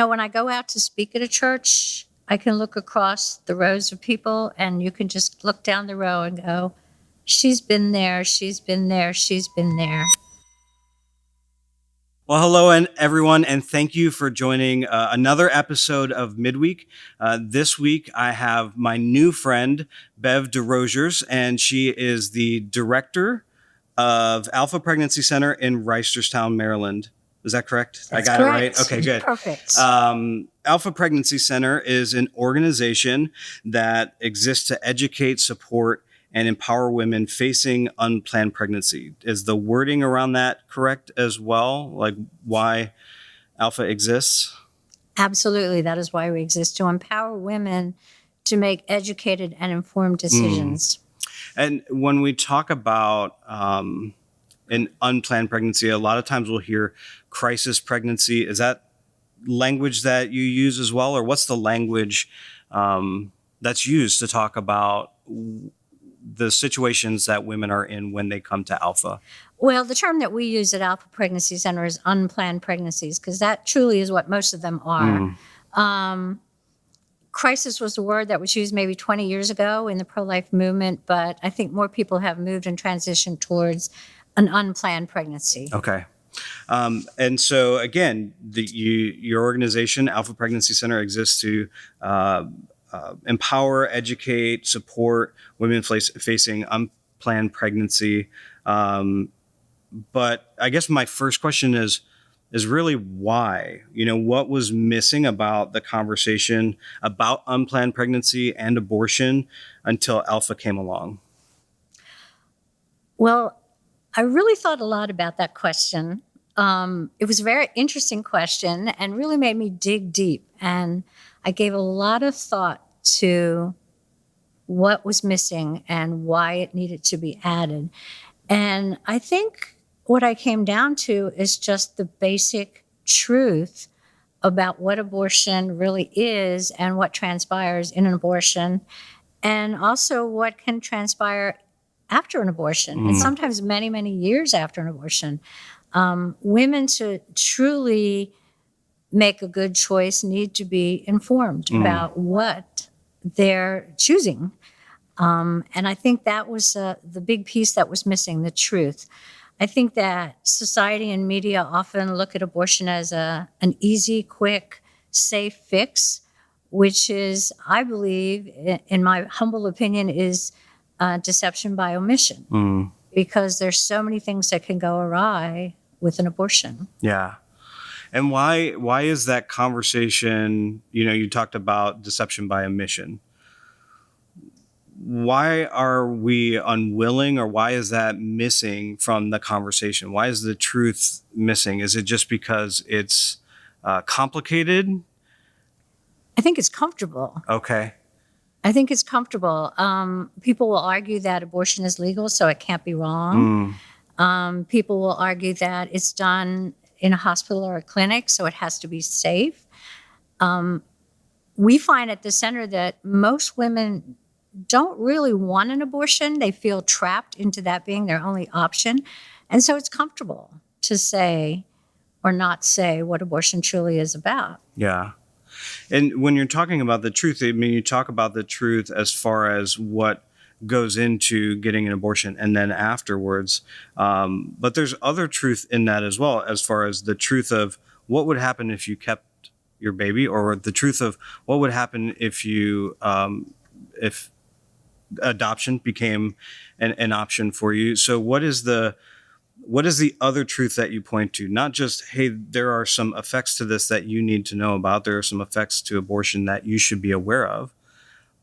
When I go out to speak at a church, I can look across the rows of people and you can just look down the row and go, she's been there, she's been there, she's been there. Well, hello, everyone, and thank you for joining another episode of Midweek. This week, I have my new friend, Bev Desrosiers, and she is the director of Alpha Pregnancy Center in Reisterstown, Maryland. Is that correct? That's I got correct. it right? Okay, good. Perfect. Alpha Pregnancy Center is an organization that exists to educate, support, and empower women facing unplanned pregnancy. Is the wording around that correct as well? Like why Alpha exists? Absolutely. That is why we exist, to empower women to make educated and informed decisions. And when we talk about an unplanned pregnancy, a lot of times we'll hear crisis pregnancy. Is that language that you use as well? Or what's the language that's used to talk about the situations that women are in when they come to Alpha? Well, the term that we use at Alpha Pregnancy Center is unplanned pregnancies, because that truly is what most of them are. Crisis was a word that was used maybe 20 years ago in the pro-life movement, but I think more people have moved and transitioned towards an unplanned pregnancy. Okay. And so again, your organization, Alpha Pregnancy Center, exists to empower, educate, support women facing unplanned pregnancy. But I guess my first question is really why? What was missing about the conversation about unplanned pregnancy and abortion until Alpha came along? Well, I really thought a lot about that question. It was a very interesting question and really made me dig deep. And I gave a lot of thought to what was missing and why it needed to be added. And I think what I came down to is just the basic truth about what abortion really is and what transpires in an abortion, and also what can transpire after an abortion, and sometimes many, many years after an abortion. Women to truly make a good choice need to be informed about what they're choosing. And I think that was the big piece that was missing, the truth. I think that society and media often look at abortion as an easy, quick, safe fix, which is, I believe, in my humble opinion, is deception by omission, because there's so many things that can go awry with an abortion. Yeah. And why is that conversation, you talked about deception by omission. Why are we unwilling, or why is that missing from the conversation? Why is the truth missing? Is it just because it's complicated? I think it's comfortable. Okay. I think it's comfortable. People will argue that abortion is legal, so it can't be wrong. People will argue that it's done in a hospital or a clinic, so it has to be safe. We find at the center that most women don't really want an abortion. They feel trapped into that being their only option. And so it's comfortable to say or not say what abortion truly is about. Yeah. And when you're talking about the truth, I mean, you talk about the truth as far as what goes into getting an abortion and then afterwards. But there's other truth in that as well, as far as the truth of what would happen if you kept your baby, or the truth of what would happen if if adoption became an option for you. So what is the other truth that you point to? Not just, hey, there are some effects to this that you need to know about. There are some effects to abortion that you should be aware of.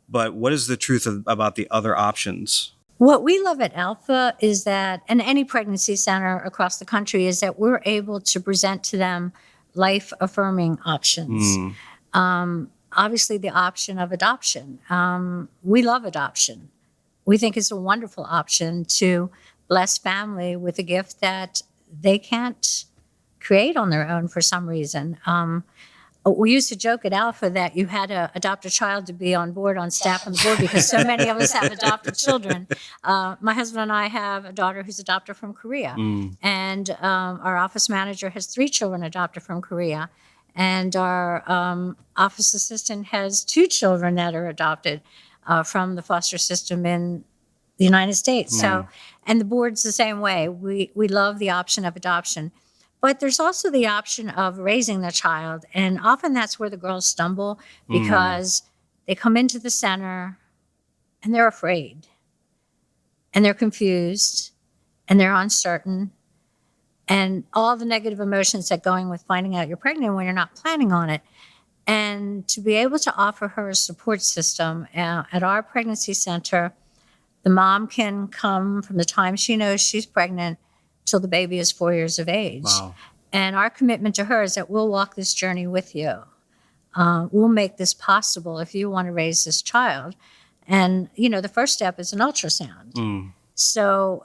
But what is the truth about the other options? What we love at Alpha is that, and any pregnancy center across the country, is that we're able to present to them life-affirming options. Obviously, the option of adoption. We love adoption. We think it's a wonderful option to bless family with a gift that they can't create on their own for some reason. We used to joke at Alpha that you had to adopt a child to be on staff on the board, because so many of us have adopted children. My husband and I have a daughter who's adopted from Korea. And our office manager has 3 children adopted from Korea. And our office assistant has 2 children that are adopted from the foster system in the United States. So, and the board's the same way. We love the option of adoption. But there's also the option of raising the child. And often that's where the girls stumble because they come into the center and they're afraid and they're confused and they're uncertain and all the negative emotions that go in with finding out you're pregnant when you're not planning on it. And to be able to offer her a support system at our pregnancy center, the mom can come from the time she knows she's pregnant till the baby is 4 years of age. Wow. And our commitment to her is that we'll walk this journey with you. We'll make this possible if you want to raise this child. And, the first step is an ultrasound. So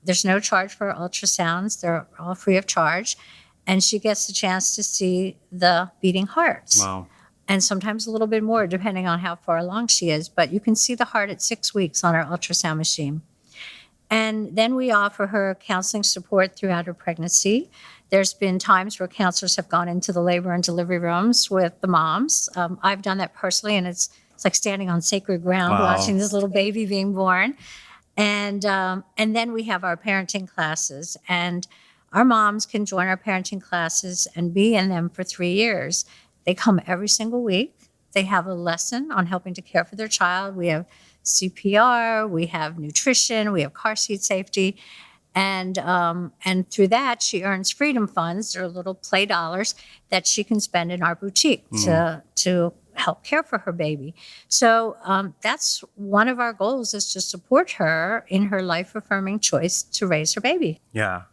there's no charge for ultrasounds. They're all free of charge. And she gets the chance to see the beating hearts. Wow. And sometimes a little bit more depending on how far along she is. But you can see the heart at 6 weeks on our ultrasound machine. And then we offer her counseling support throughout her pregnancy. There's been times where counselors have gone into the labor and delivery rooms with the moms. I've done that personally, and it's like standing on sacred ground watching this little baby being born. And then we have our parenting classes. And our moms can join our parenting classes and be in them for 3 years. They come every single week. They have a lesson on helping to care for their child. We have CPR, we have nutrition, we have car seat safety. And through that, she earns freedom funds, or little play dollars that she can spend in our boutique to help care for her baby. So that's one of our goals, is to support her in her life-affirming choice to raise her baby. Yeah.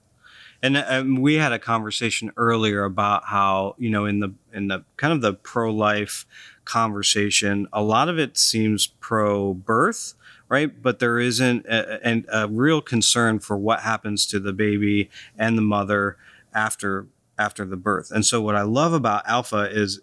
And we had a conversation earlier about how, in the kind of the pro-life conversation, a lot of it seems pro-birth, right? But there isn't a real concern for what happens to the baby and the mother after the birth. And so what I love about Alpha is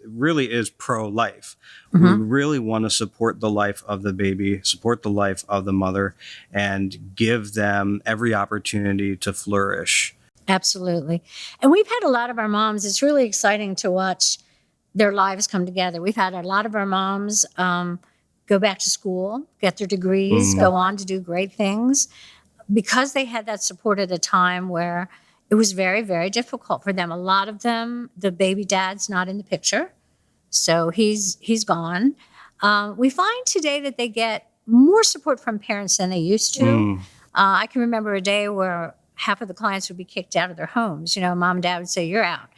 pro-life. We really want to support the life of the baby, support the life of the mother, and give them every opportunity to flourish. Absolutely. And we've had a lot of our moms, it's really exciting to watch their lives come together. We've had a lot of our moms go back to school, get their degrees, go on to do great things, because they had that support at a time where it was very, very difficult for them. A lot of them, the baby dad's not in the picture, so he's gone. We find today that they get more support from parents than they used to. I can remember a day where half of the clients would be kicked out of their homes. Mom and dad would say, "You're out."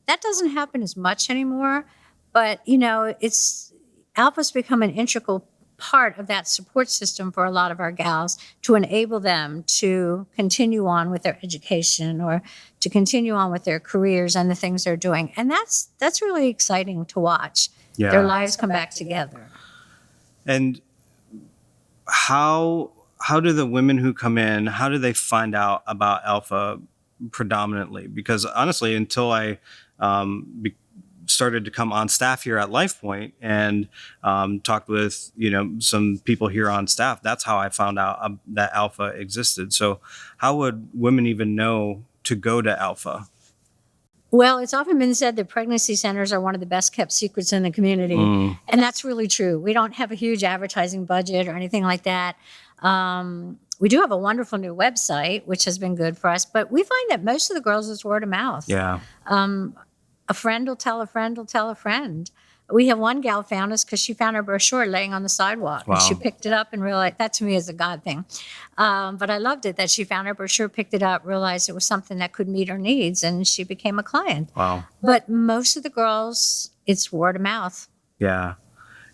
That doesn't happen as much anymore, but it's Alpha's become an integral part of that support system for a lot of our gals, to enable them to continue on with their education or to continue on with their careers and the things they're doing. And that's really exciting to watch. Yeah. Their lives come back together. And how do the women who come in, how do they find out about Alpha predominantly? Because honestly, until I started to come on staff here at LifePoint and talked with some people here on staff, that's how I found out that Alpha existed. So how would women even know to go to Alpha? Well, it's often been said that pregnancy centers are one of the best kept secrets in the community. And that's really true. We don't have a huge advertising budget or anything like that. We do have a wonderful new website, which has been good for us, but we find that most of the girls is word of mouth. Yeah. A friend will tell a friend will tell a friend. We have one gal found us because she found our brochure laying on the sidewalk. Wow. And she picked it up and realized, that to me is a God thing. But I loved it that she found our brochure, picked it up, realized it was something that could meet her needs, and she became a client. Wow. But most of the girls, it's word of mouth. Yeah.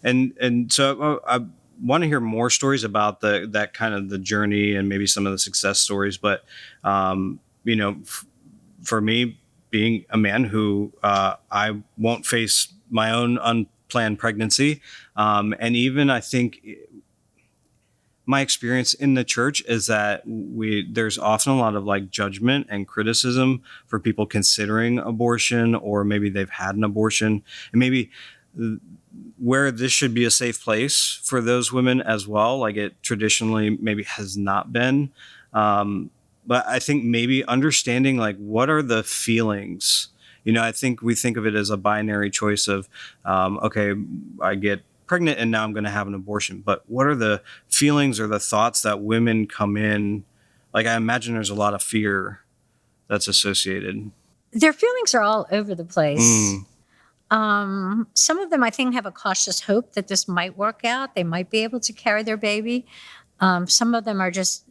And so I want to hear more stories about that kind of the journey and maybe some of the success stories. But, for me, being a man who I won't face my own unplanned pregnancy. And even I think my experience in the church is that there's often a lot of like judgment and criticism for people considering abortion, or maybe they've had an abortion, and maybe where this should be a safe place for those women as well. Like it traditionally maybe has not been. But I think maybe understanding like what are the feelings, I think we think of it as a binary choice of, okay, I get pregnant and now I'm going to have an abortion. But what are the feelings or the thoughts that women come in? Like, I imagine there's a lot of fear that's associated. Their feelings are all over the place. Mm, Some of them, I think, have a cautious hope that this might work out. They might be able to carry their baby. Some of them are just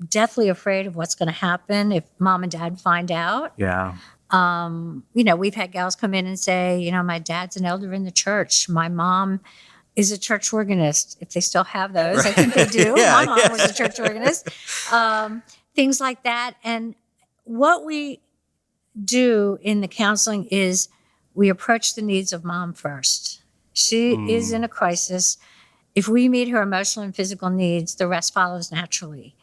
deathly afraid of what's going to happen if mom and dad find out. yeah. We've had gals come in and say, my dad's an elder in the church. My mom is a church organist, if they still have those. I think they do. Yeah, My mom yeah. was a church organist. Things like that. And what we do in the counseling is we approach the needs of mom first. She is in a crisis. If we meet her emotional and physical needs, the rest follows naturally.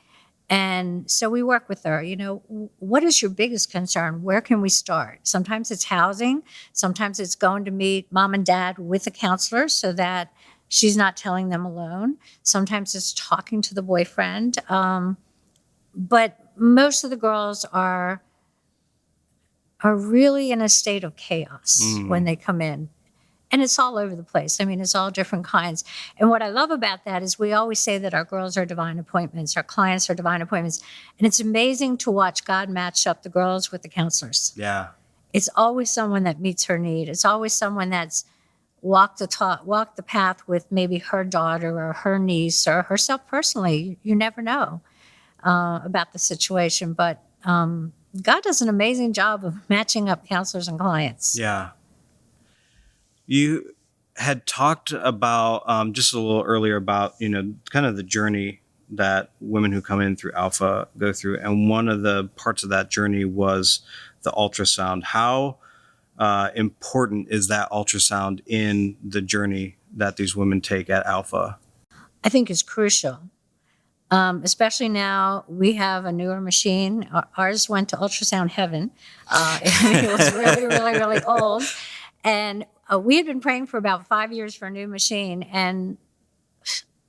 And so we work with her, what is your biggest concern? Where can we start? Sometimes it's housing. Sometimes it's going to meet mom and dad with a counselor so that she's not telling them alone. Sometimes it's talking to the boyfriend. But most of the girls are really in a state of chaos when they come in. And it's all over the place. I mean, it's all different kinds. And what I love about that is we always say that our girls are divine appointments, our clients are divine appointments. And it's amazing to watch God match up the girls with the counselors. Yeah. It's always someone that meets her need. It's always someone that's walked the path with maybe her daughter or her niece or herself personally. You never know about the situation. But God does an amazing job of matching up counselors and clients. Yeah. You had talked about just a little earlier about, kind of the journey that women who come in through Alpha go through. And one of the parts of that journey was the ultrasound. How important is that ultrasound in the journey that these women take at Alpha? I think it's crucial. Especially now, we have a newer machine. Ours went to ultrasound heaven. It was really, really, really old. And we had been praying for about 5 years for a new machine. And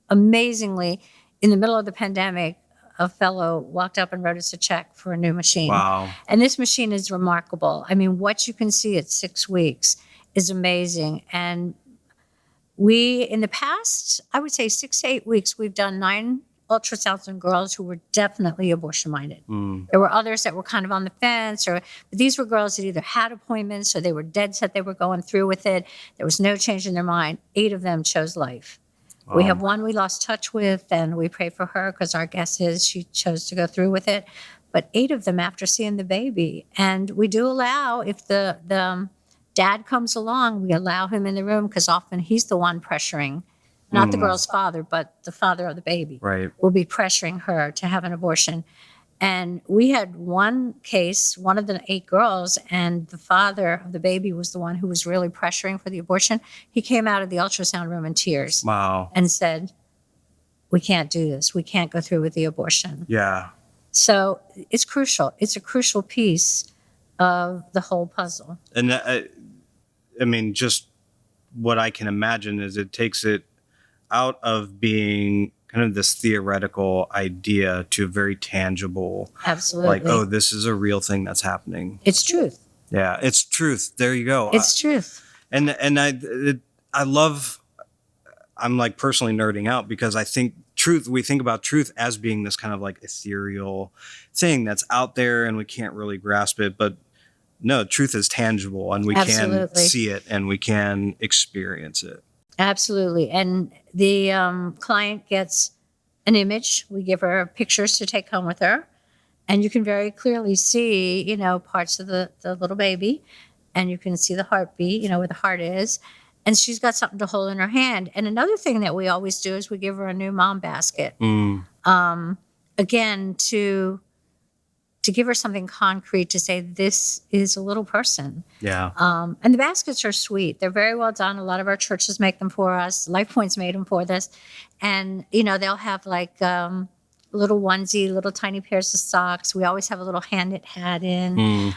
amazingly, in the middle of the pandemic, a fellow walked up and wrote us a check for a new machine. Wow. And this machine is remarkable. I mean, what you can see at 6 weeks is amazing. And we, in the past, I would say 6 to 8 weeks, we've done 9 ultrasounds on girls who were definitely abortion-minded. There were others that were kind of on the fence, but these were girls that either had appointments or they were dead set they were going through with it. There was no change in their mind. 8 of them chose life. Wow. We have one we lost touch with, and we pray for her because our guess is she chose to go through with it. But 8 of them after seeing the baby. And we do allow, if the dad comes along, we allow him in the room because often he's the one pressuring. Not the girl's father, but the father of the baby. Right. Will be pressuring her to have an abortion. And we had one case, one of the 8 girls, and the father of the baby was the one who was really pressuring for the abortion. He came out of the ultrasound room in tears. Wow. And said, we can't do this. We can't go through with the abortion. Yeah. So it's crucial. It's a crucial piece of the whole puzzle. And I mean, just what I can imagine is it takes it out of being kind of this theoretical idea to a very tangible, Absolutely. like, oh, this is a real thing that's happening. It's truth. Yeah, it's truth. There you go. It's truth. And I love, I'm like personally nerding out because I think we think about truth as being this kind of like ethereal thing that's out there and we can't really grasp it. But no, truth is tangible and we can see it and we can experience it. Absolutely. And the client gets an image. We give her pictures to take home with her. And you can very clearly see, parts of the little baby. And you can see the heartbeat, where the heart is. And she's got something to hold in her hand. And another thing that we always do is we give her a new mom basket. Again, to give her something concrete to say, this is a little person. Yeah. And the baskets are sweet. They're very well done. A lot of our churches make them for us. Life Point's made them for us. And, they'll have like little onesie, little tiny pairs of socks. We always have a little hand-knit hat in.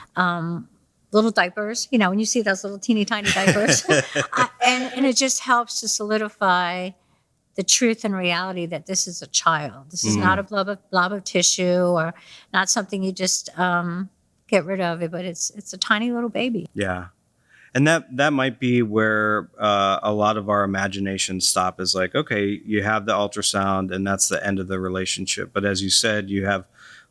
Little diapers, when you see those little teeny tiny diapers. And it just helps to solidify the truth and reality that this is a child. This is not a blob of tissue or not something you just get rid of it, but it's a tiny little baby. Yeah. And that might be where a lot of our imaginations stop, is like, okay, you have the ultrasound and that's the end of the relationship. But as you said, you have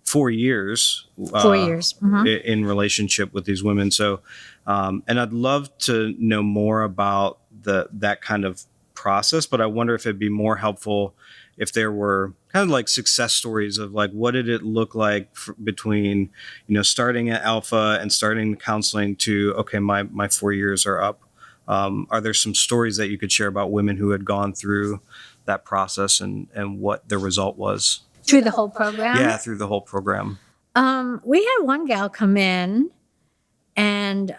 4 years 4 years. in relationship with these women. So, and I'd love to know more about that kind of process, but I wonder if it'd be more helpful if there were kind of like success stories of like, what did it look like between, starting at Alpha and starting counseling to, okay, my 4 years are up. Are there some stories that you could share about women who had gone through that process and what the result was? Through the whole program? Yeah, through the whole program. We had one gal come in, and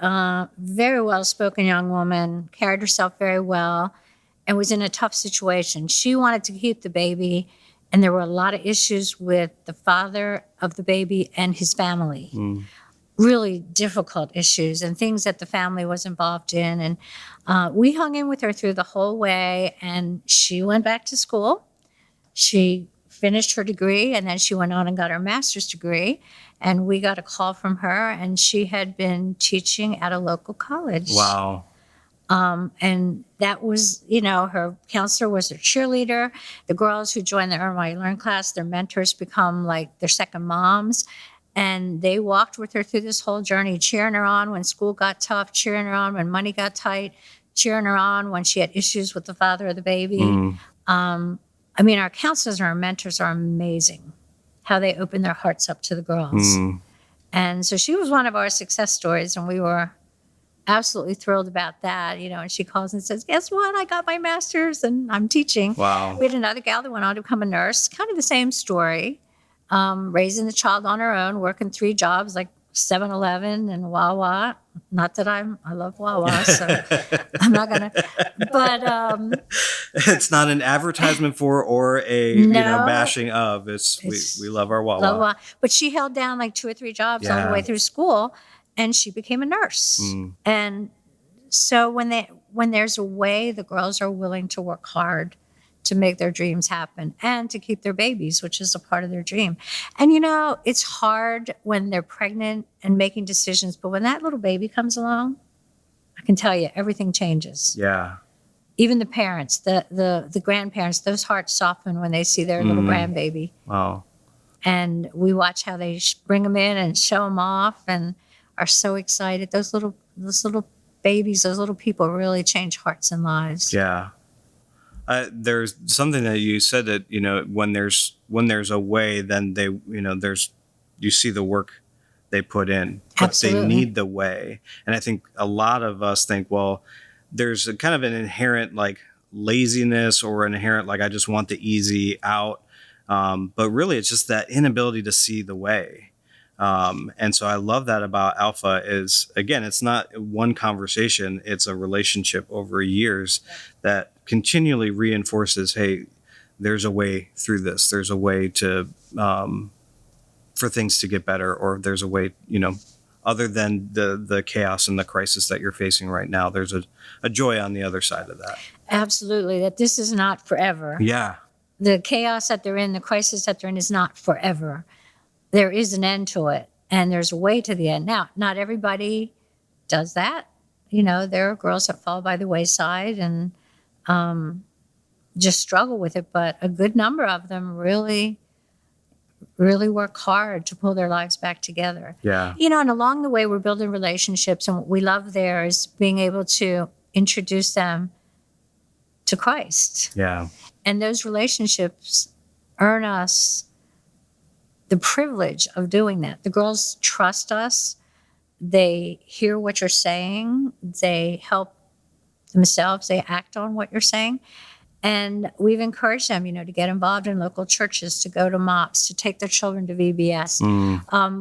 very well-spoken young woman, carried herself very well, and was in a tough situation. She wanted to keep the baby, and there were a lot of issues with the father of the baby and his family. Really difficult issues and things that the family was involved in. And we hung in with her through the whole way, and she went back to school. She finished her degree, and then she went on and got her master's degree. And we got a call from her, and she had been teaching at a local college. Wow. And that was, her counselor was her cheerleader. The girls who joined the Earn While You Learn class, their mentors become like their second moms. And they walked with her through this whole journey, cheering her on when school got tough, cheering her on when money got tight, cheering her on when she had issues with the father of the baby. Our counselors and our mentors are amazing, how they open their hearts up to the girls. And so she was one of our success stories, and we were absolutely thrilled about that, and she calls and says, guess what? I got my master's and I'm teaching. Wow. We had another gal that went on to become a nurse, kind of the same story, raising the child on her own, working 3 jobs like 7-Eleven and Wawa. Not that I love Wawa, so I'm not going to, but. It's not an advertisement for or a, bashing of. We love our Wawa. Love Wawa. But she held down like 2 or 3 jobs all the way through school. And she became a nurse. And so when there's a way, the girls are willing to work hard to make their dreams happen and to keep their babies, which is a part of their dream. And, it's hard when they're pregnant and making decisions. But when that little baby comes along, I can tell you, everything changes. Yeah. Even the parents, the grandparents, those hearts soften when they see their little grandbaby. Wow. And we watch how they bring them in and show them off and are so excited. Those little babies, those little people really change hearts and lives. Yeah. There's something that you said that, when there's a way, then they, you see the work they put in, but Absolutely. They need the way. And I think a lot of us think, well, there's a kind of an inherent like laziness or an inherent, like, I just want the easy out. But really it's just that inability to see the way. And so I love that about Alpha is, again, it's not one conversation, it's a relationship over years that continually reinforces, hey, there's a way through this. There's a way to, for things to get better, or there's a way, other than the chaos and the crisis that you're facing right now, there's a joy on the other side of that. Absolutely. That this is not forever. Yeah. The chaos that they're in, the crisis that they're in is not forever. There is an end to it, and there's a way to the end. Now, not everybody does that. There are girls that fall by the wayside and just struggle with it, but a good number of them really, really work hard to pull their lives back together. Yeah. And along the way, we're building relationships, and what we love there is being able to introduce them to Christ. Yeah. And those relationships earn us the privilege of doing that. The girls trust us. They hear what you're saying. They help themselves. They act on what you're saying. And we've encouraged them, to get involved in local churches, to go to MOPS, to take their children to VBS.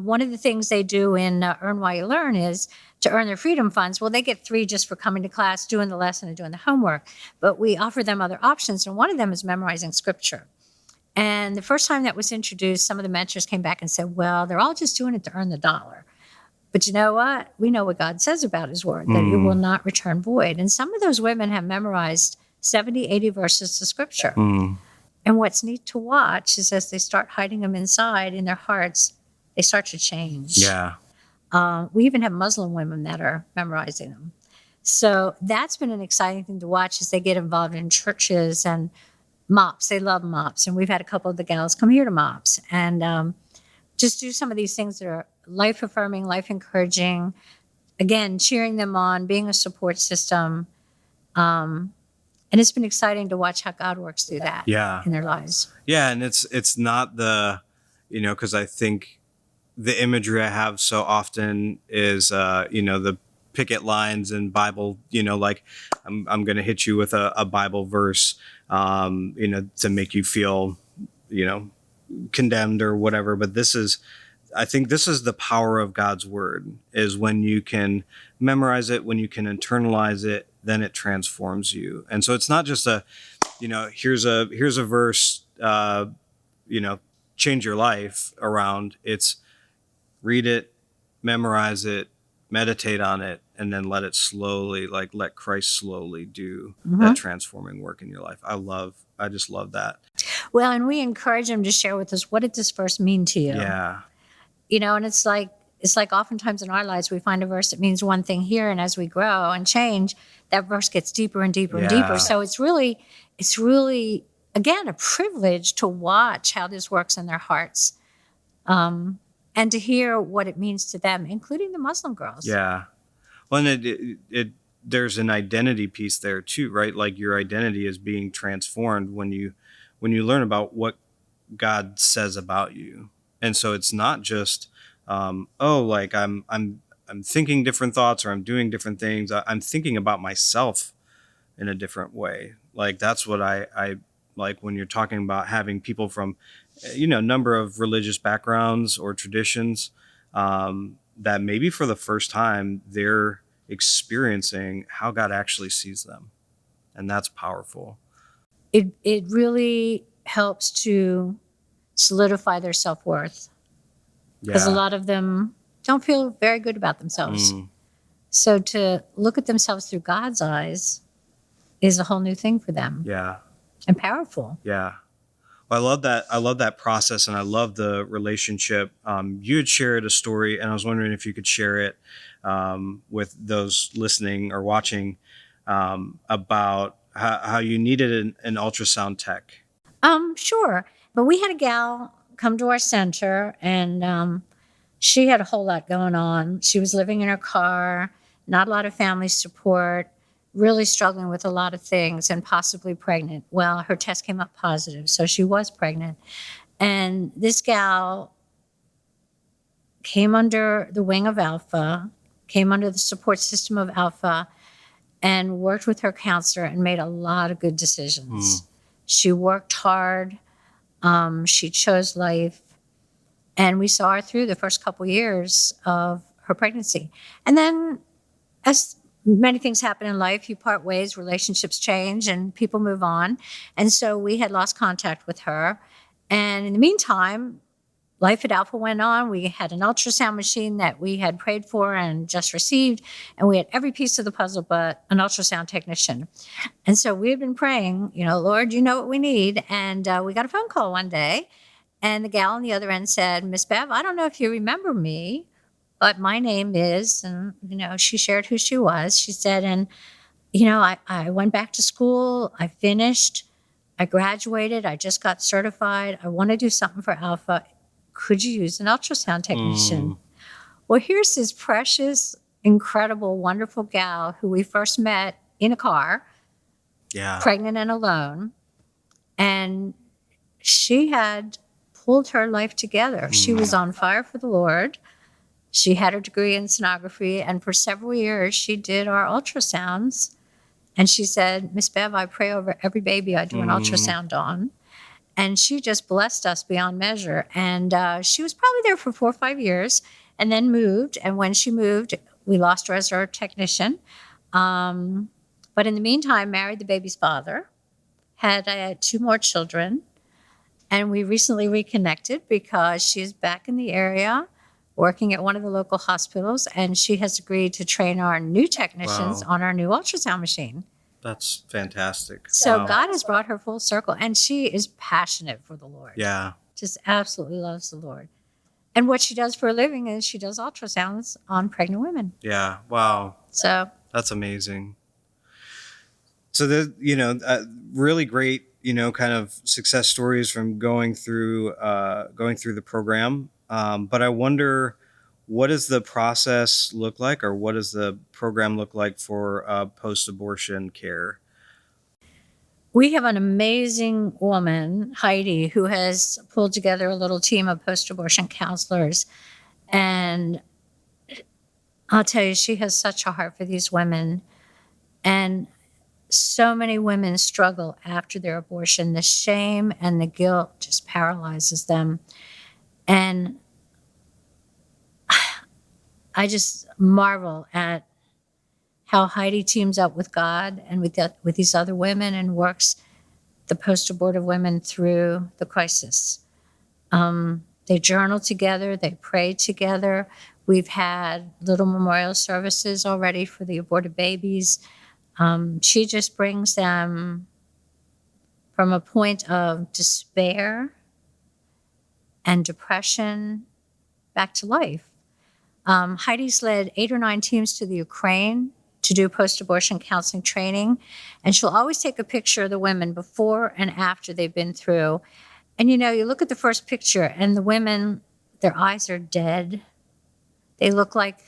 One of the things they do in Earn While You Learn is to earn their freedom funds. Well, they get 3 just for coming to class, doing the lesson, and doing the homework. But we offer them other options, and one of them is memorizing scripture. And the first time that was introduced, some of the mentors came back and said, well, they're all just doing it to earn the $1. But you know what? We know what God says about his word, that it will not return void. And some of those women have memorized 70, 80 verses of scripture. And what's neat to watch is as they start hiding them inside in their hearts, they start to change. Yeah. We even have Muslim women that are memorizing them. So that's been an exciting thing to watch as they get involved in churches and MOPS. They love MOPS. And we've had a couple of the gals come here to MOPS and just do some of these things that are life affirming, life encouraging. Again, cheering them on, being a support system. And it's been exciting to watch how God works through that Yeah. in their lives. Yeah. And it's not the, because I think the imagery I have so often is, the picket lines and Bible, like I'm going to hit you with a Bible verse, to make you feel, condemned or whatever. But I think this is the power of God's word, is when you can memorize it, when you can internalize it, then it transforms you. And so it's not just here's a verse, change your life around. It's read it, memorize it, meditate on it, and then let Christ slowly do that transforming work in your life. I just love that. Well, and we encourage them to share with us, what did this verse mean to you? Yeah. And it's like oftentimes in our lives, we find a verse that means one thing here, and as we grow and change, that verse gets deeper and deeper and deeper. So it's really, again, a privilege to watch how this works in their hearts, and to hear what it means to them, including the Muslim girls. Yeah. Well, and there's an identity piece there too, right? Like your identity is being transformed when you learn about what God says about you. And so it's not just, I'm thinking different thoughts, or I'm doing different things. I'm thinking about myself in a different way. Like that's what I like when you're talking about having people from, a number of religious backgrounds or traditions, that maybe for the first time they're experiencing how God actually sees them. And that's powerful. It really helps to solidify their self-worth, because a lot of them don't feel very good about themselves. So to look at themselves through God's eyes is a whole new thing for them. Yeah. And powerful. Yeah. Well, I love that process, and I love the relationship. You had shared a story, and I was wondering if you could share it with those listening or watching, about how you needed an ultrasound tech. Sure. But we had a gal come to our center, and she had a whole lot going on. She was living in her car, not a lot of family support, really struggling with a lot of things, and possibly pregnant. Well, her test came up positive, so she was pregnant. And this gal came under the wing of Alpha, came under the support system of Alpha, and worked with her counselor and made a lot of good decisions. She worked hard. She chose life. And we saw her through the first couple years of her pregnancy. And then, as many things happen in life, you part ways, relationships change, and people move on. And so we had lost contact with her. And in the meantime, life at Alpha went on. We had an ultrasound machine that we had prayed for and just received. And we had every piece of the puzzle but an ultrasound technician. And so we had been praying, Lord, you know what we need. And we got a phone call one day. And the gal on the other end said, Miss Bev, I don't know if you remember me, but my name is, and, she shared who she was. She said, and, I went back to school. I finished. I graduated. I just got certified. I want to do something for Alpha. Could you use an ultrasound technician? Well, here's this precious, incredible, wonderful gal who we first met in a car, pregnant and alone. And she had pulled her life together. She was on fire for the Lord. She had her degree in sonography, and for several years she did our ultrasounds. And she said, Miss Bev, I pray over every baby I do an ultrasound on. And she just blessed us beyond measure. And she was probably there for 4 or 5 years and then moved. And when she moved, we lost her as our technician. But in the meantime, married the baby's father, had 2 more children. And we recently reconnected because she's back in the area working at one of the local hospitals, and she has agreed to train our new technicians on our new ultrasound machine. That's fantastic. So God has brought her full circle, and she is passionate for the Lord. Yeah. Just absolutely loves the Lord. And what she does for a living is she does ultrasounds on pregnant women. Yeah. Wow. So That's amazing. So really great, kind of success stories from going through the program. But I wonder, what does the process look like, or what does the program look like for post-abortion care? we have an amazing woman, Heidi, who has pulled together a little team of post-abortion counselors. And I'll tell you, she has such a heart for these women. And so many women struggle after their abortion. The shame and the guilt just paralyzes them. And I just marvel at how Heidi teams up with God and with these other women and works the post-abortive women through the crisis. They journal together, they pray together. We've had little memorial services already for the aborted babies. She just brings them from a point of despair and depression back to life. Heidi's led 8 or 9 teams to the Ukraine to do post-abortion counseling training, and she'll always take a picture of the women before and after they've been through. And you look at the first picture, and the women, their eyes are dead. They look like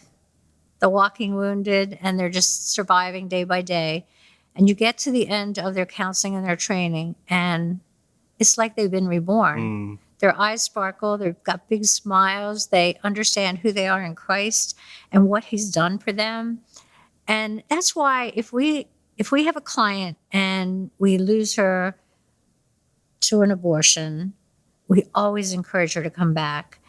the walking wounded, and they're just surviving day by day. And you get to the end of their counseling and their training, and it's like they've been reborn. Their eyes sparkle. They've got big smiles. They understand who they are in Christ and what He's done for them. And that's why if we have a client and we lose her to an abortion, we always encourage her to come back,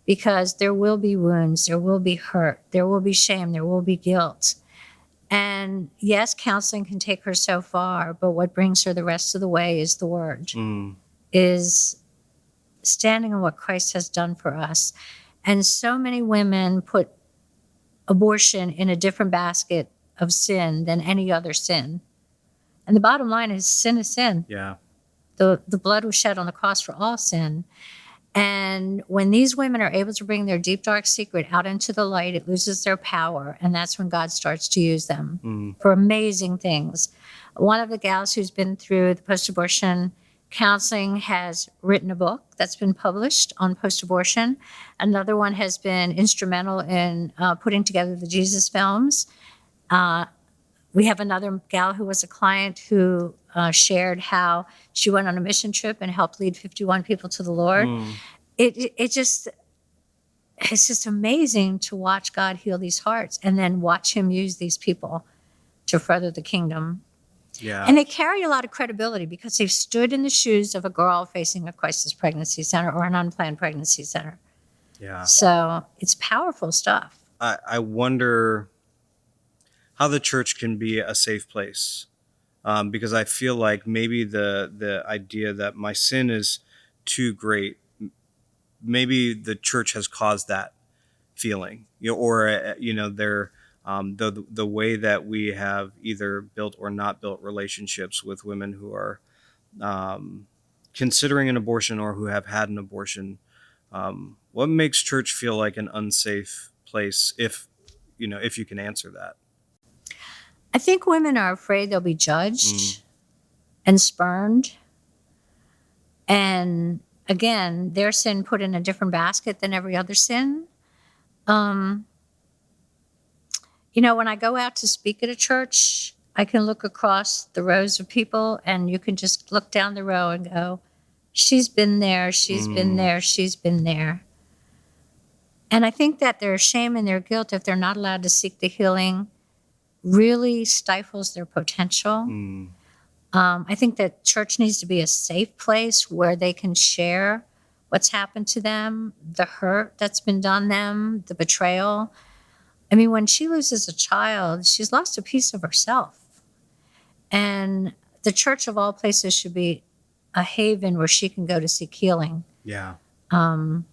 because there will be wounds, there will be hurt, there will be shame, there will be guilt. And yes, counseling can take her so far, but what brings her the rest of the way is the Word, is standing on what Christ has done for us. And so many women put abortion in a different basket of sin than any other sin. And the bottom line is sin is sin. Yeah. The blood was shed on the cross for all sin. And when these women are able to bring their deep, dark secret out into the light, it loses their power. And that's when God starts to use them for amazing things. One of the gals who's been through the post-abortion counseling has written a book that's been published on post-abortion. Another one has been instrumental in putting together the Jesus films. We have another gal who was a client who shared how she went on a mission trip and helped lead 51 people to the Lord. It's just amazing to watch God heal these hearts and then watch Him use these people to further the kingdom. Yeah. And they carry a lot of credibility because they've stood in the shoes of a girl facing a crisis pregnancy center or an unplanned pregnancy center. Yeah. So it's powerful stuff. I wonder how the church can be a safe place, because I feel like maybe the idea that my sin is too great, maybe the church has caused that feeling, or they're the way that we have either built or not built relationships with women who are considering an abortion or who have had an abortion. What makes church feel like an unsafe place, if you can answer that? I think women are afraid they'll be judged and spurned. And again, their sin put in a different basket than every other sin. When I go out to speak at a church, I can look across the rows of people and you can just look down the row and go, she's been there, she's been there, she's been there. And I think that their shame and their guilt, if they're not allowed to seek the healing, really stifles their potential. I think that church needs to be a safe place where they can share what's happened to them, the hurt that's been done them, the betrayal. I mean, when she loses a child, she's lost a piece of herself. And the church of all places should be a haven where she can go to seek healing. Yeah. Through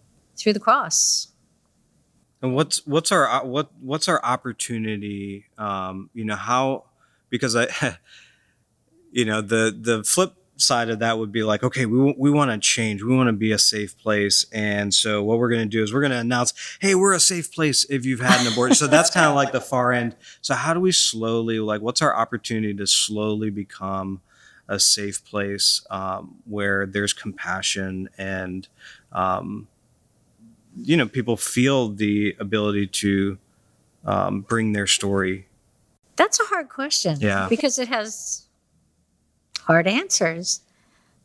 the cross. And what's our opportunity? How, because I, the flip side of that would be like, okay, we want to change. We want to be a safe place. And so what we're going to do is we're going to announce, hey, we're a safe place if you've had an abortion. So that's kind of like the far end. So how do we slowly, like, what's our opportunity to slowly become a safe place where there's compassion and, people feel the ability to bring their story? That's a hard question. Yeah. Because it has hard answers.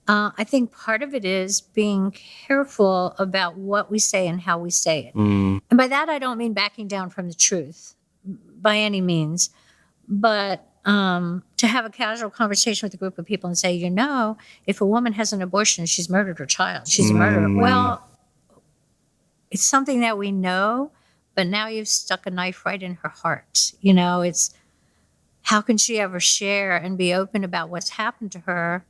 I think part of it is being careful about what we say and how we say it. And by that, I don't mean backing down from the truth by any means, but to have a casual conversation with a group of people and say, if a woman has an abortion, she's murdered her child. She's a murderer. Well, it's something that we know, but now you've stuck a knife right in her heart. It's how can she ever share and be open about what's happened to her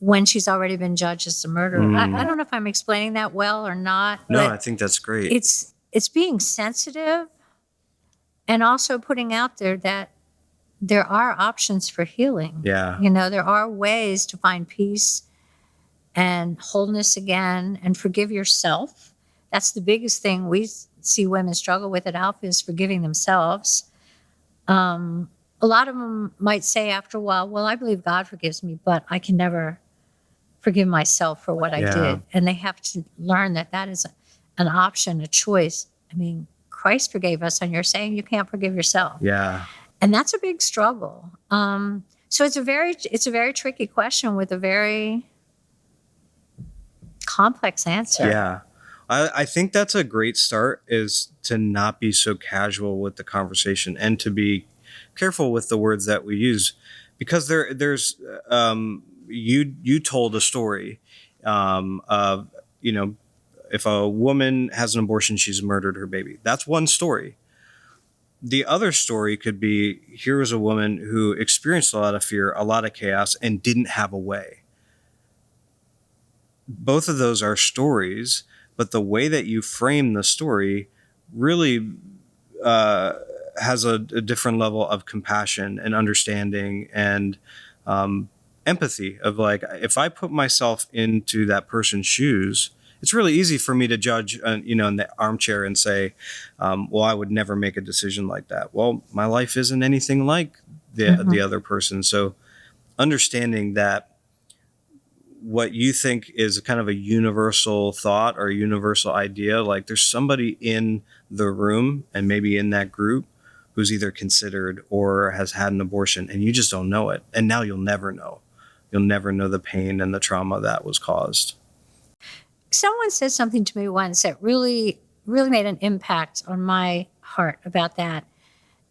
when she's already been judged as a murderer? I don't know if I'm explaining that well or not. No, I think that's great. It's being sensitive and also putting out there that there are options for healing. Yeah. There are ways to find peace and wholeness again and forgive yourself. That's the biggest thing we see women struggle with at Alpha is forgiving themselves. A lot of them might say after a while, well, I believe God forgives me, but I can never forgive myself for what I did. And they have to learn that is an option, a choice. I mean, Christ forgave us, and you're saying you can't forgive yourself. Yeah. And that's a big struggle. So it's a very tricky question with a very complex answer. Yeah. I think that's a great start, is to not be so casual with the conversation and to be careful with the words that we use, because there's you told a story of, if a woman has an abortion, she's murdered her baby. That's one story. The other story could be, here was a woman who experienced a lot of fear, a lot of chaos, and didn't have a way. Both of those are stories, but the way that you frame the story really has a different level of compassion and understanding and empathy of, like, if I put myself into that person's shoes, it's really easy for me to judge, in the armchair and say, well, I would never make a decision like that. Well, my life isn't anything like the other person. So understanding that what you think is kind of a universal thought or a universal idea, like there's somebody in the room and maybe in that group who's either considered or has had an abortion, and you just don't know it. And now you'll never know. You'll never know the pain and the trauma that was caused. Someone said something to me once that really, really made an impact on my heart about that.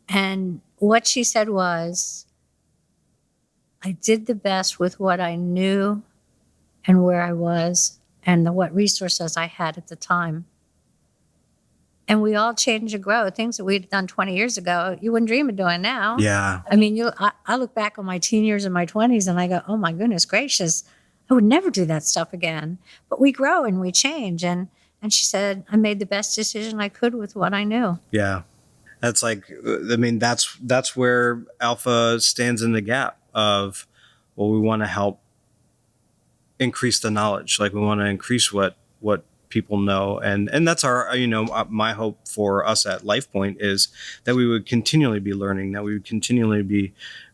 And what she said was, I did the best with what I knew and where I was and what resources I had at the time. And we all change and grow. Things that we'd done 20 years ago, you wouldn't dream of doing now. Yeah. I mean, I look back on my teen years and my 20s and I go, oh my goodness gracious, I would never do that stuff again. But we grow and we change. And she said, I made the best decision I could with what I knew. Yeah. That's that's where Alpha stands in the gap of, well, we want to help increase the knowledge. Like, we want to increase what people know. And that's our, my hope for us at LifePoint is that we would continually be learning, that we would continually be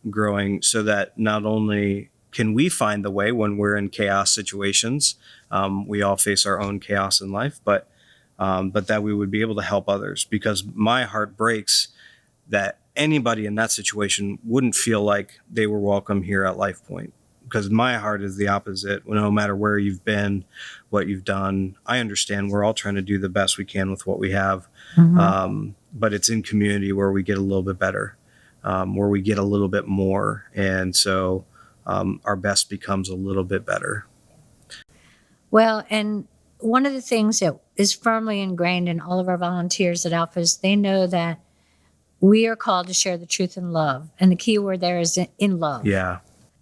growing, so that not only can we find the way when we're in chaos situations, we all face our own chaos in life, but that we would be able to help others, because my heart breaks that anybody in that situation wouldn't feel like they were welcome here at LifePoint. Because my heart is the opposite. No matter where you've been, what you've done, I understand we're all trying to do the best we can with what we have. But it's in community where we get a little bit better, where we get a little bit more. And so our best becomes a little bit better. Well, and one of the things that is firmly ingrained in all of our volunteers at Alpha is they know that we are called to share the truth in love. And the key word there is in love. Yeah.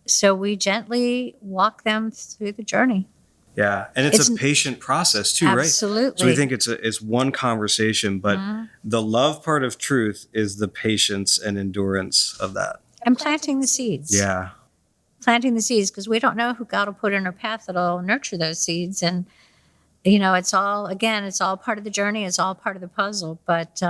So we gently walk them through the journey. Yeah. And it's a patient process too, right? Absolutely. So we think it's one conversation, but the love part of truth is the patience and endurance of that. And planting the seeds. Yeah. planting the seeds, because we don't know who God will put in our path that'll nurture those seeds. And, it's all, again, it's all part of the journey. It's all part of the puzzle. But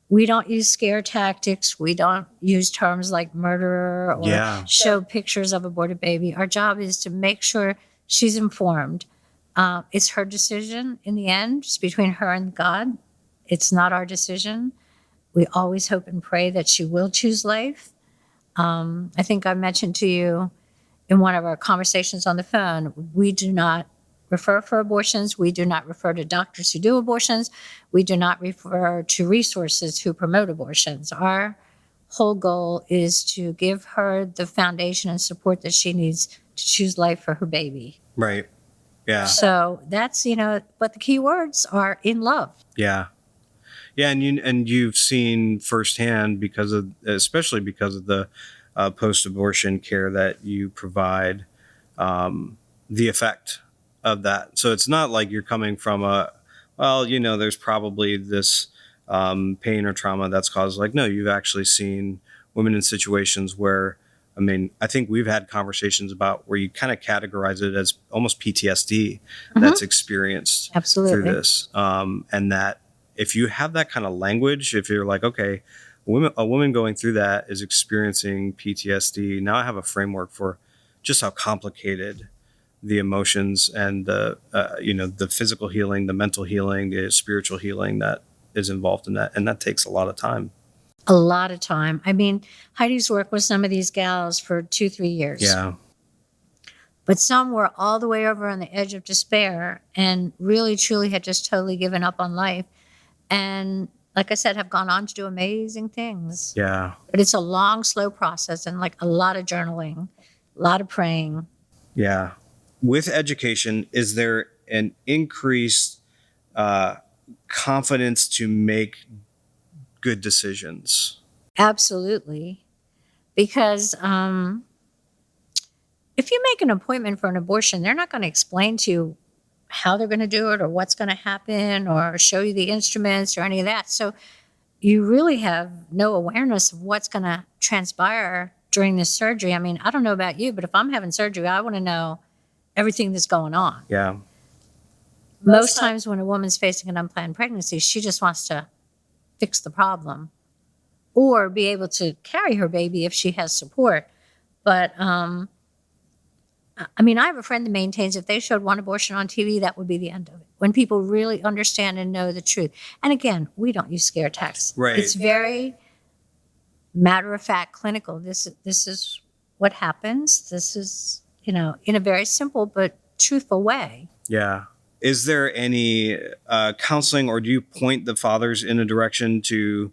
we don't use scare tactics. We don't use terms like murderer or Yeah. show pictures of aborted baby. Our job is to make sure she's informed. It's her decision in the end. It's between her and God. It's not our decision. We always hope and pray that she will choose life. I think I mentioned to you in one of our conversations on the phone, we do not refer for abortions. We do not refer to doctors who do abortions. We do not refer to resources who promote abortions. Our whole goal is to give her the foundation and support that she needs to choose life for her baby. Right. Yeah. So that's, but the key words are in love. Yeah. Yeah, and you've seen firsthand especially because of the post-abortion care that you provide, the effect of that. So it's not like you're coming from there's probably this pain or trauma that's caused. Like, no, you've actually seen women in situations where, I think we've had conversations about where you kind of categorize it as almost PTSD that's experienced Absolutely. through this, and that. If you have that kind of language, if you're like, okay, a woman going through that is experiencing PTSD, now I have a framework for just how complicated the emotions and the physical healing, the mental healing, the spiritual healing that is involved in that. And that takes a lot of time. A lot of time. Heidi's worked with some of these gals for 2-3 years. Yeah. But some were all the way over on the edge of despair and really, truly had just totally given up on life. And like I said, have gone on to do amazing things. Yeah. But it's a long, slow process and like a lot of journaling, a lot of praying. Yeah. With education, is there an increased confidence to make good decisions? Absolutely. Because if you make an appointment for an abortion, they're not going to explain to you how they're going to do it or what's going to happen or show you the instruments or any of that. So you really have no awareness of what's going to transpire during this surgery. I don't know about you, but if I'm having surgery, I want to know everything that's going on. Yeah. Most times when a woman's facing an unplanned pregnancy, she just wants to fix the problem or be able to carry her baby if she has support. But I have a friend that maintains if they showed one abortion on TV, that would be the end of it. When people really understand and know the truth. And again, we don't use scare tactics. Right. It's very matter of fact, clinical. This is what happens. This is, in a very simple but truthful way. Yeah. Is there any counseling, or do you point the fathers in a direction to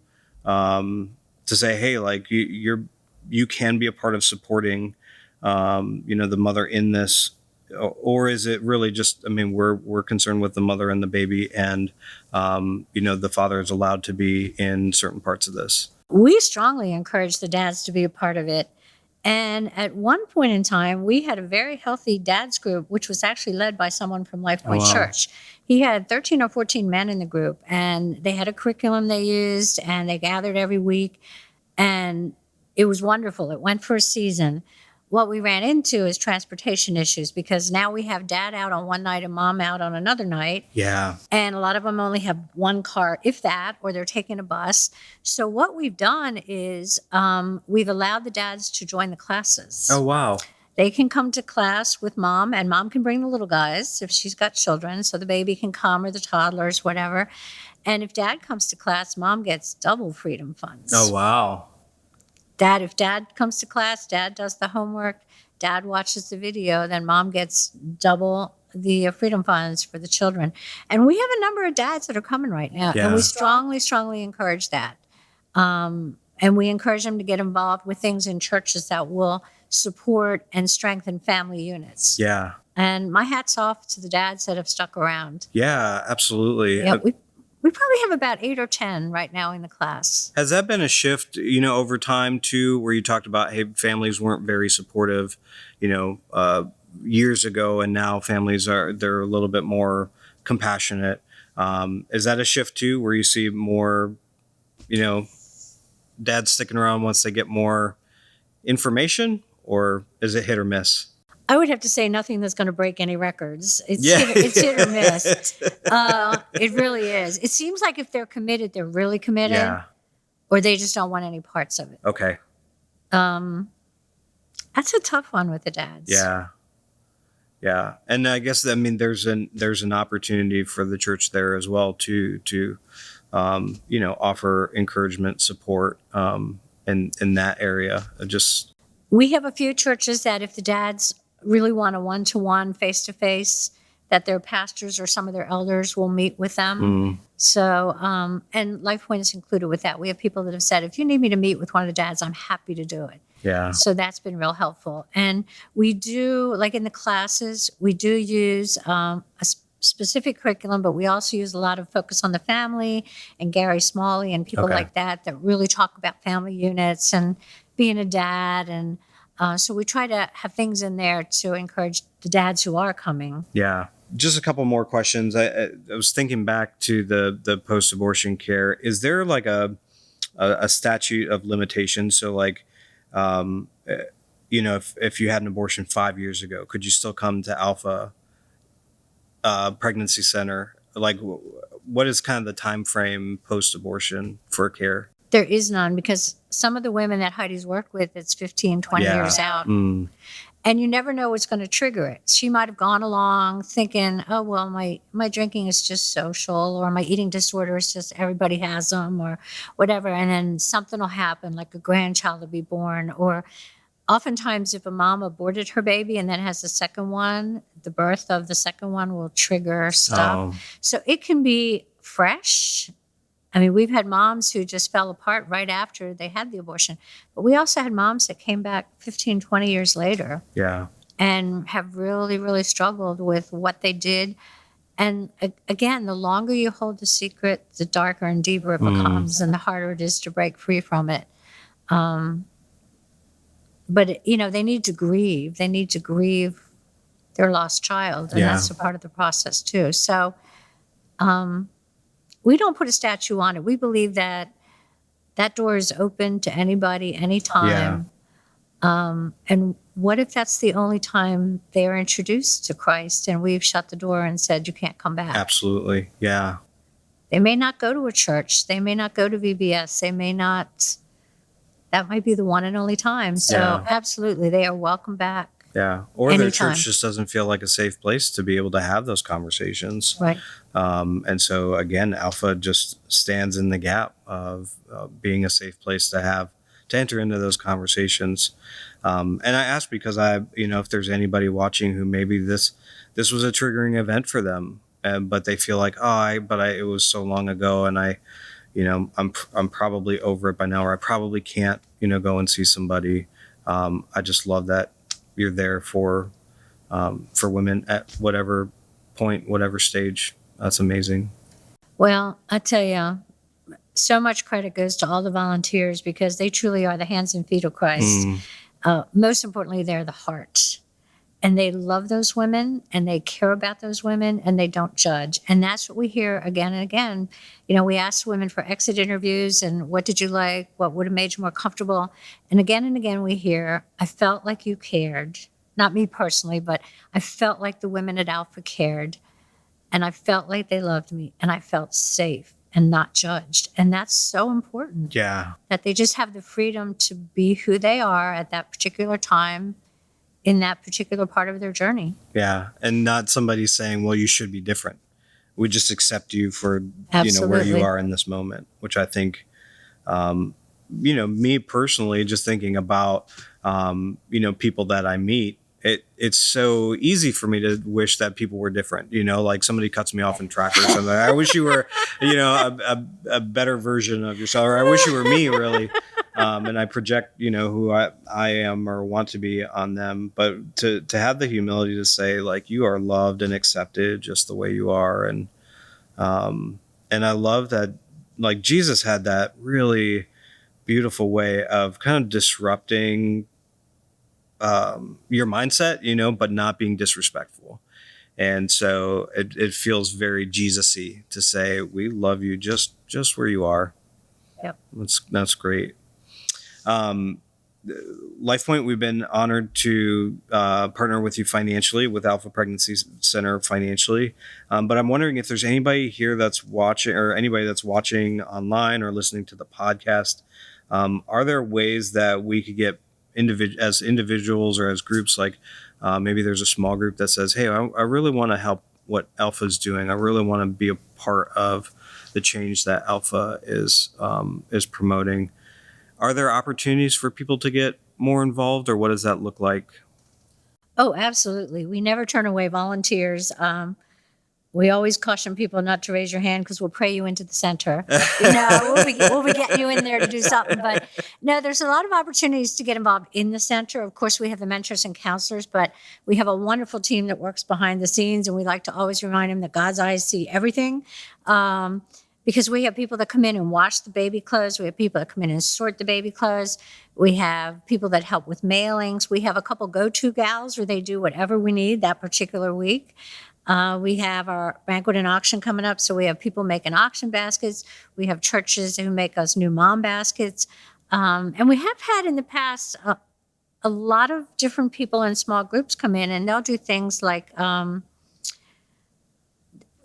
say, hey, like you can be a part of supporting the mother in this, or is it really just, we're concerned with the mother and the baby, and the father is allowed to be in certain parts of this? We strongly encourage the dads to be a part of it. And at one point in time, we had a very healthy dads group, which was actually led by someone from Life Point Church. He had 13 or 14 men in the group, and they had a curriculum they used, and they gathered every week. And it was wonderful. It went for a season. What we ran into is transportation issues, because now we have dad out on one night and mom out on another night. Yeah. And a lot of them only have one car, if that, or they're taking a bus. So what we've done is we've allowed the dads to join the classes. Oh, wow. They can come to class with mom, and mom can bring the little guys if she's got children. So the baby can come, or the toddlers, whatever. And if dad comes to class, mom gets double freedom funds. Oh, wow. If dad comes to class, dad does the homework, dad watches the video, then mom gets double the freedom funds for the children. And we have a number of dads that are coming right now. Yeah. And we strongly, strongly encourage that. And we encourage them to get involved with things in churches that will support and strengthen family units. Yeah. And my hat's off to the dads that have stuck around. Yeah, absolutely. Yeah, we probably have about 8 or 10 right now in the class. Has that been a shift, over time too, where you talked about, hey, families weren't very supportive, years ago, and now families they're a little bit more compassionate. Is that a shift too, where you see more, dads sticking around once they get more information, or is it hit or miss? I would have to say nothing that's going to break any records. Yeah. It's hit or miss. It really is. It seems like if they're committed, they're really committed, Yeah. or they just don't want any parts of it. Okay. That's a tough one with the dads. Yeah. Yeah. And I guess, I mean, there's an opportunity for the church there as well to offer encouragement, support, in that area. Just, We have a few churches that if the dads really want a one-to-one, face-to-face, that their pastors or some of their elders will meet with them. So, and LifePoint is included with that. We have people that have said, if you need me to meet with one of the dads, I'm happy to do it. yeah. So that's been real helpful. And we do, like in the classes, we do use specific curriculum, but we also use a lot of focus on the family and Gary Smalley and people Okay. like that really talk about family units and being a dad. And so we try to have things in there to encourage the dads who are coming. Yeah. Just a couple more questions. I was thinking back to the post-abortion care. Is there like a statute of limitations? So like, if you had an abortion 5 years ago, could you still come to Alpha Pregnancy Center? Like, what is kind of the time frame post-abortion for care? There is none, because some of the women that Heidi's worked with, it's 15, 20 Yeah. years out. And you never know what's going to trigger it. She might have gone along thinking, oh, well, my drinking is just social, or my eating disorder is just everybody has them, or whatever. And then something will happen, like a grandchild will be born. Or oftentimes if a mom aborted her baby and then has the second one, the birth of the second one will trigger stuff. Oh. So it can be fresh. I mean, we've had moms who just fell apart right after they had the abortion. But we also had moms that came back 15, 20 years later Yeah. and have really, really struggled with what they did. And again, the longer you hold the secret, the darker and deeper it becomes, and the harder it is to break free from it. But, they need to grieve. They need to grieve their lost child. And Yeah. that's a part of the process, too. So, we don't put a statue on it. We believe that door is open to anybody, anytime. And what if that's the only time they are introduced to Christ and we've shut the door and said, you can't come back? Absolutely. Yeah. They may not go to a church. They may not go to VBS. They may not. That might be the one and only time. So Yeah. absolutely, they are welcome back. Yeah. Or their Anytime. church just doesn't feel like a safe place to be able to have those conversations. Right. And so again, Alpha just stands in the gap of being a safe place to enter into those conversations. And I ask because if there's anybody watching who maybe this was a triggering event for them, but they feel like, it was so long ago, and I'm probably over it by now, or I probably can't, go and see somebody. I just love that you're there for women at whatever point, whatever stage. That's amazing. Well, I tell you, so much credit goes to all the volunteers because they truly are the hands and feet of Christ. Most importantly, they're the heart. And they love those women, and they care about those women, and they don't judge. And that's what we hear again and again. We ask women for exit interviews and what did you like? What would have made you more comfortable? And again we hear, I felt like you cared. Not me personally, but I felt like the women at Alpha cared. And I felt like they loved me, and I felt safe and not judged. And that's so important. Yeah. That they just have the freedom to be who they are at that particular time in that particular part of their journey. Yeah. And not somebody saying, well, you should be different. We just accept you for, where you Absolutely. are in this moment, which I think, me personally, just thinking about, people that I meet, it's so easy for me to wish that people were different, like somebody cuts me off in traffic or something. I wish you were, a better version of yourself, or I wish you were me, really. And I project, who I am or want to be on them. But to have the humility to say, like, you are loved and accepted just the way you are. And I love that, like, Jesus had that really beautiful way of kind of disrupting your mindset, but not being disrespectful. And so it feels very Jesus-y to say, we love you just where you are. Yep. That's great. LifePoint, we've been honored to partner with you financially, with Alpha Pregnancy Center financially. But I'm wondering if there's anybody here that's watching, or anybody that's watching online or listening to the podcast. Are there ways that we could get as individuals or as groups, like maybe there's a small group that says, hey, I really want to help what Alpha's doing. I really want to be a part of the change that Alpha is promoting. Are there opportunities for people to get more involved, or what does that look like? Oh, absolutely. We never turn away volunteers. We always caution people not to raise your hand because we'll pray you into the center. We'll be getting you in there to do something. But no, there's a lot of opportunities to get involved in the center. Of course, we have the mentors and counselors, but we have a wonderful team that works behind the scenes, and we like to always remind them that God's eyes see everything. Because we have people that come in and wash the baby clothes. We have people that come in and sort the baby clothes. We have people that help with mailings. We have a couple go-to gals where they do whatever we need that particular week. We have our banquet and auction coming up, so we have people making auction baskets. We have churches who make us new mom baskets. And we have had in the past a lot of different people in small groups come in, and they'll do things like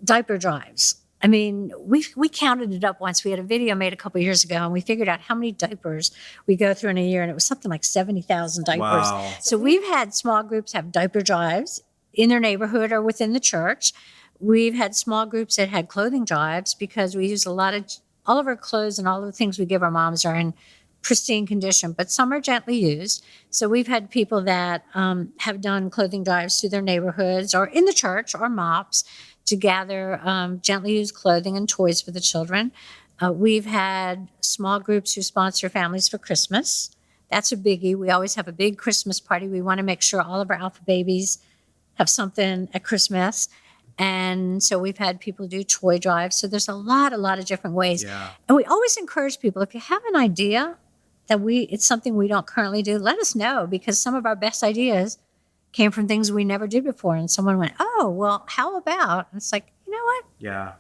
diaper drives. I mean, we counted it up once. We had a video made a couple of years ago, and we figured out how many diapers we go through in a year, and it was something like 70,000 diapers. Wow. So we've had small groups have diaper drives in their neighborhood or within the church. We've had small groups that had clothing drives because we use all of our clothes and all of the things we give our moms are in pristine condition, but some are gently used. So we've had people that have done clothing drives through their neighborhoods or in the church or MOPS to gather gently used clothing and toys for the children. We've had small groups who sponsor families for Christmas. That's a biggie. We always have a big Christmas party. We want to make sure all of our Alpha babies have something at Christmas. And so we've had people do toy drives. So there's a lot of different ways. Yeah. And we always encourage people, if you have an idea that it's something we don't currently do, let us know, because some of our best ideas came from things we never did before. And someone went, oh, well, how about? And it's like, you know what? Yeah.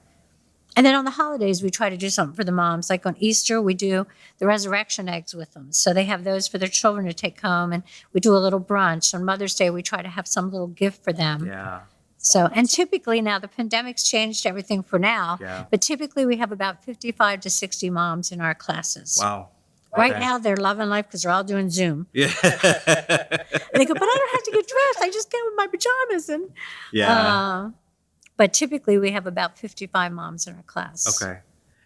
And then on the holidays, we try to do something for the moms. Like on Easter, we do the resurrection eggs with them. So they have those for their children to take home. And we do a little brunch. On Mother's Day, we try to have some little gift for them. Yeah. So, and typically now, the pandemic's changed everything for now. Yeah. But typically we have about 55 to 60 moms in our classes. Wow. Right Okay. now, they're loving life because they're all doing Zoom. Yeah. And they go, but I don't have to get dressed. I just get with my pajamas. And Yeah. But typically we have about 55 moms in our class. Okay.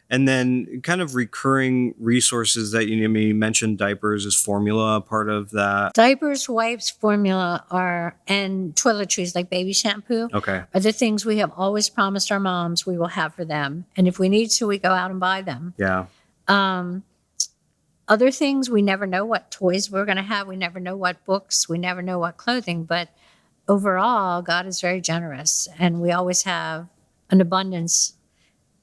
And then kind of recurring resources that you mentioned diapers. Is formula a part of that? Diapers, wipes, formula and toiletries like baby shampoo Okay. are the things we have always promised our moms we will have for them. And if we need to, we go out and buy them. Yeah. Other things, we never know what toys we're going to have. We never know what books. We never know what clothing. But overall, God is very generous. And we always have an abundance.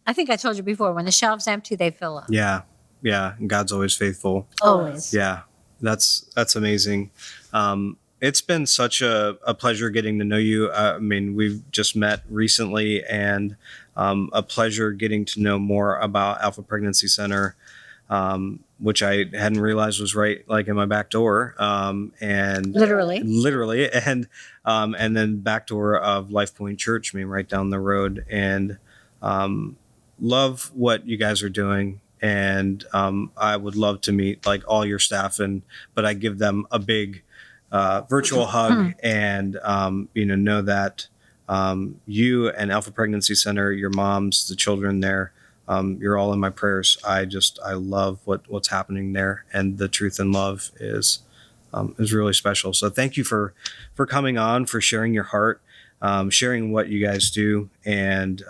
I think I told you before, when the shelves empty, they fill up. Yeah. Yeah. And God's always faithful. Always. Yeah. That's amazing. It's been such a pleasure getting to know you. I mean, we've just met recently, and a pleasure getting to know more about Alpha Pregnancy Center, which I hadn't realized was right like in my back door. And Literally. And then back door of LifePoint Church, I mean, right down the road. And love what you guys are doing. And I would love to meet like all your staff, but I give them a big virtual hug, and know that you and Alpha Pregnancy Center, your moms, the children there, you're all in my prayers. I love what's happening there, and the truth and love is really special. So thank you for coming on, for sharing your heart, sharing what you guys do, and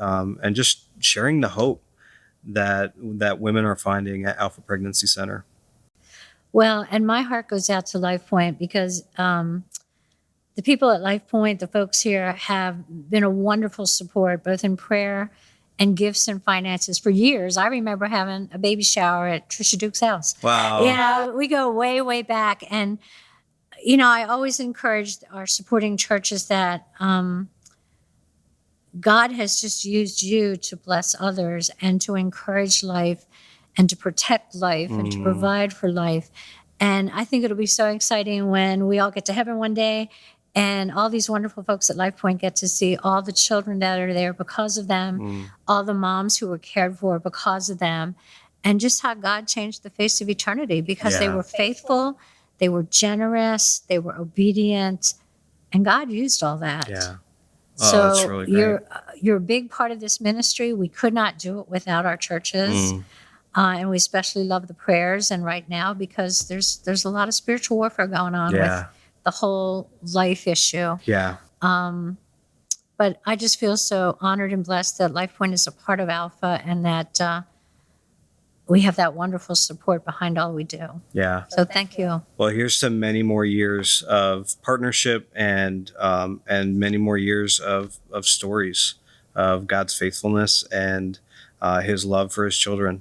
just sharing the hope that women are finding at Alpha Pregnancy Center. Well, and my heart goes out to LifePoint because the people at LifePoint, the folks here, have been a wonderful support, both in prayer and gifts and finances for years. I remember having a baby shower at Trisha Duke's house. Wow. Yeah, we go way, way back. And, I always encourage our supporting churches that God has just used you to bless others and to encourage life and to protect life and to provide for life. And I think it'll be so exciting when we all get to heaven one day and all these wonderful folks at Life Point get to see all the children that are there because of them, all the moms who were cared for because of them, and just how God changed the face of eternity because they Yeah. were faithful, they were generous, they were obedient, and God used all that. Yeah. So that's really great. you're a big part of this ministry. We could not do it without our churches. And we especially love the prayers. And right now, because there's a lot of spiritual warfare going on with Yeah. the whole life issue. Yeah. But I just feel so honored and blessed that Life Point is a part of Alpha and that we have that wonderful support behind all we do. Yeah. So thank you. Well, here's to many more years of partnership and many more years of stories of God's faithfulness and his love for his children.